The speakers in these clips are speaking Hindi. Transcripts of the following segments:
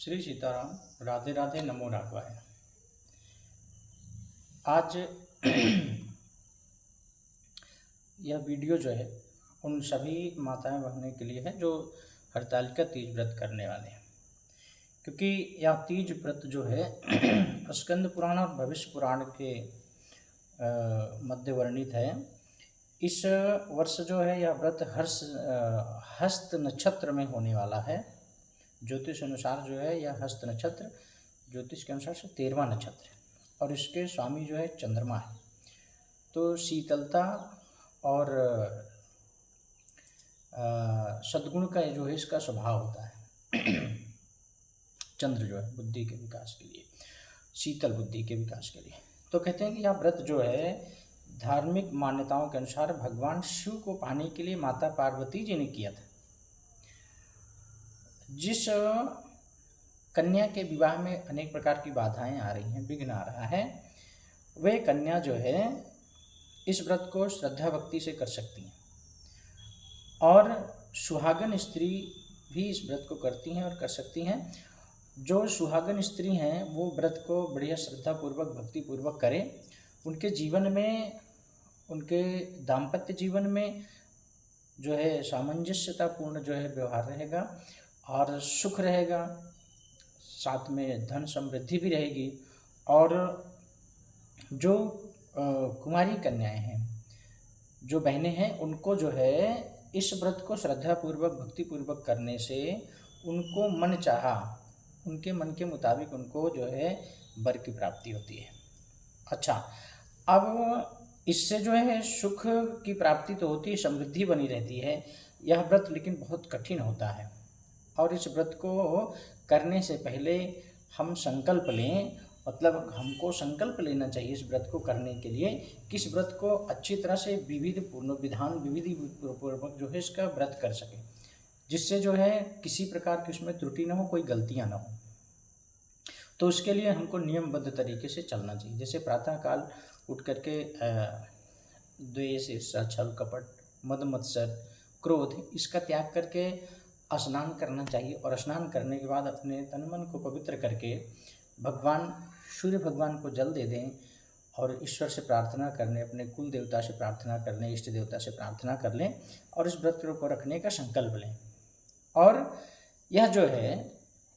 श्री सीताराम। राधे राधे, नमो राघवाय। आज यह वीडियो जो है उन सभी माताएं बहनों के लिए है जो हरतालिका तीज व्रत करने वाले हैं, क्योंकि यह तीज व्रत जो है स्कंद पुराण और भविष्य पुराण के मध्य वर्णित है। इस वर्ष जो है यह व्रत हस्त नक्षत्र में होने वाला है। ज्योतिष अनुसार जो है यह हस्त नक्षत्र ज्योतिष के अनुसार से 13वां नक्षत्र है और इसके स्वामी जो है चंद्रमा है। तो शीतलता और सद्गुण का जो है इसका स्वभाव होता है। चंद्र जो है बुद्धि के विकास के लिए, शीतल बुद्धि के विकास के लिए। तो कहते हैं कि यह व्रत जो है धार्मिक मान्यताओं के अनुसार भगवान शिव को पाने के लिए माता पार्वती जी ने किया था। जिस कन्या के विवाह में अनेक प्रकार की बाधाएं आ रही हैं, विघ्न आ रहा है, वे कन्या जो है इस व्रत को श्रद्धा भक्ति से कर सकती हैं और सुहागन स्त्री भी इस व्रत को करती हैं और कर सकती हैं। जो सुहागन स्त्री हैं वो व्रत को बढ़िया श्रद्धापूर्वक भक्तिपूर्वक करें। उनके जीवन में, उनके दाम्पत्य जीवन में जो है सामंजस्यतापूर्ण जो है व्यवहार रहेगा और सुख रहेगा, साथ में धन समृद्धि भी रहेगी। और जो कुमारी कन्याएं हैं, जो बहनें हैं, उनको जो है इस व्रत को श्रद्धापूर्वक भक्तिपूर्वक करने से उनको मन चाहा, उनके मन के मुताबिक उनको जो है वर की प्राप्ति होती है। अच्छा, अब इससे जो है सुख की प्राप्ति तो होती है, समृद्धि बनी रहती है। यह व्रत लेकिन बहुत कठिन होता है और इस व्रत को करने से पहले हम संकल्प लें, मतलब हमको संकल्प लेना चाहिए इस व्रत को करने के लिए कि इस व्रत को अच्छी तरह से विधि पूर्वक जो है इसका व्रत कर सके, जिससे जो है किसी प्रकार की उसमें त्रुटि न हो, कोई गलतियां न हो। तो उसके लिए हमको नियमबद्ध तरीके से चलना चाहिए। जैसे प्रातःकाल उठ करके द्वेष, ईर्ष्या, छल, कपट, मद मत्सर, क्रोध, इसका त्याग करके स्नान करना चाहिए और स्नान करने के बाद अपने तन मन को पवित्र करके भगवान सूर्य भगवान को जल दे दें और ईश्वर से प्रार्थना करने, अपने कुल देवता से प्रार्थना कर लें, इष्ट देवता से प्रार्थना कर लें और इस व्रत को रखने का संकल्प लें। और यह जो है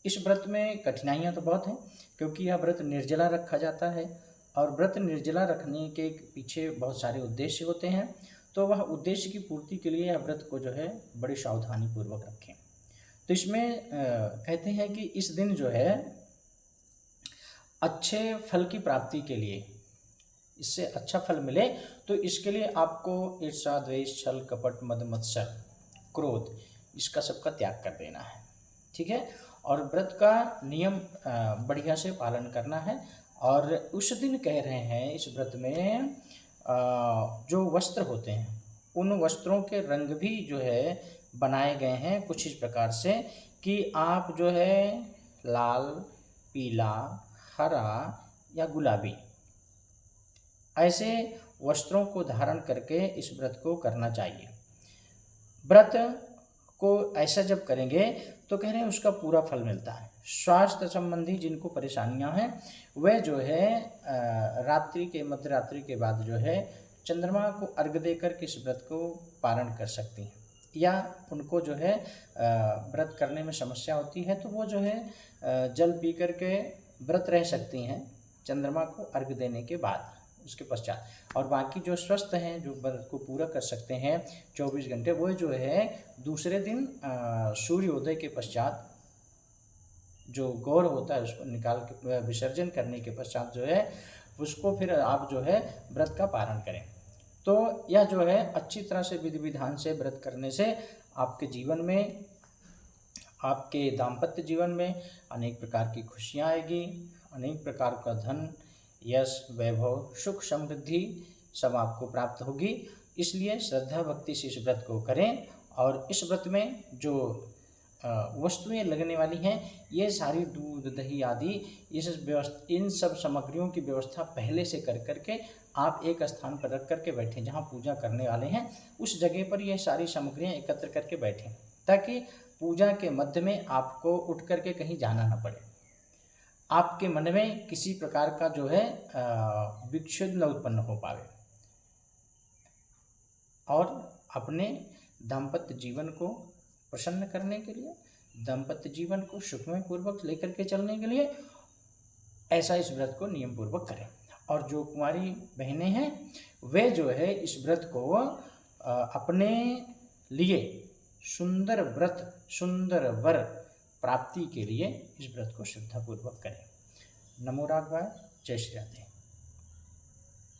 इस व्रत में कठिनाइयाँ तो बहुत हैं, क्योंकि यह व्रत निर्जला रखा जाता है और व्रत निर्जला रखने के पीछे बहुत सारे उद्देश्य होते हैं। तो वह उद्देश्य की पूर्ति के लिए यह व्रत को जो है बड़ी सावधानी पूर्वक रखें। तो इसमें कहते हैं कि इस दिन जो है अच्छे फल की प्राप्ति के लिए, इससे अच्छा फल मिले, तो इसके लिए आपको ईर्ष्या, द्वेष, छल, कपट, मद मत्सर, क्रोध, इसका सबका त्याग कर देना है। ठीक है। और व्रत का नियम बढ़िया से पालन करना है। और उस दिन कह रहे हैं इस व्रत में जो वस्त्र होते हैं उन वस्त्रों के रंग भी जो है बनाए गए हैं कुछ इस प्रकार से कि आप जो है लाल, पीला, हरा या गुलाबी ऐसे वस्त्रों को धारण करके इस व्रत को करना चाहिए। व्रत को ऐसा जब करेंगे तो कह रहे हैं उसका पूरा फल मिलता है। स्वास्थ्य संबंधी जिनको परेशानियां हैं वे जो है रात्रि के, मध्य रात्रि के बाद जो है चंद्रमा को अर्घ्य देकर के इस व्रत को पारण कर सकती हैं। या उनको जो है व्रत करने में समस्या होती है तो वो जो है जल पी करके व्रत रह सकती हैं चंद्रमा को अर्घ्य देने के बाद, उसके पश्चात। और बाकी जो स्वस्थ हैं, जो व्रत को पूरा कर सकते हैं 24 घंटे, वो जो है दूसरे दिन सूर्योदय के पश्चात जो गौर होता है उसको निकाल के विसर्जन करने के पश्चात जो है उसको फिर आप जो है व्रत का पारण करें। तो यह जो है अच्छी तरह से विधि विधान से व्रत करने से आपके जीवन में, आपके दाम्पत्य जीवन में अनेक प्रकार की खुशियाँ आएगी, अनेक प्रकार का धन, यश, वैभव, सुख, समृद्धि सब आपको प्राप्त होगी। इसलिए श्रद्धा भक्ति से इस व्रत को करें। और इस व्रत में जो वस्तुएं लगने वाली हैं ये सारी दूध, दही आदि इन सब सामग्रियों की व्यवस्था पहले से कर करके आप एक स्थान पर रख करके बैठें। जहाँ पूजा करने वाले हैं उस जगह पर ये सारी सामग्रियाँ एकत्र करके बैठें, ताकि पूजा के मध्य में आपको उठ करके कहीं जाना ना पड़े, आपके मन में किसी प्रकार का जो है विक्षेप न उत्पन्न हो पावे, और अपने दाम्पत्य जीवन को प्रसन्न करने के लिए, दाम्पत्य जीवन को सुखमय पूर्वक लेकर के चलने के लिए ऐसा इस व्रत को नियम पूर्वक करें। और जो कुंवारी बहनें हैं वे जो है इस व्रत को अपने लिए सुंदर व्रत, सुंदर वर प्राप्ति के लिए इस व्रत को श्रद्धापूर्वक करें। नमो राघवाय। जय श्री राधे।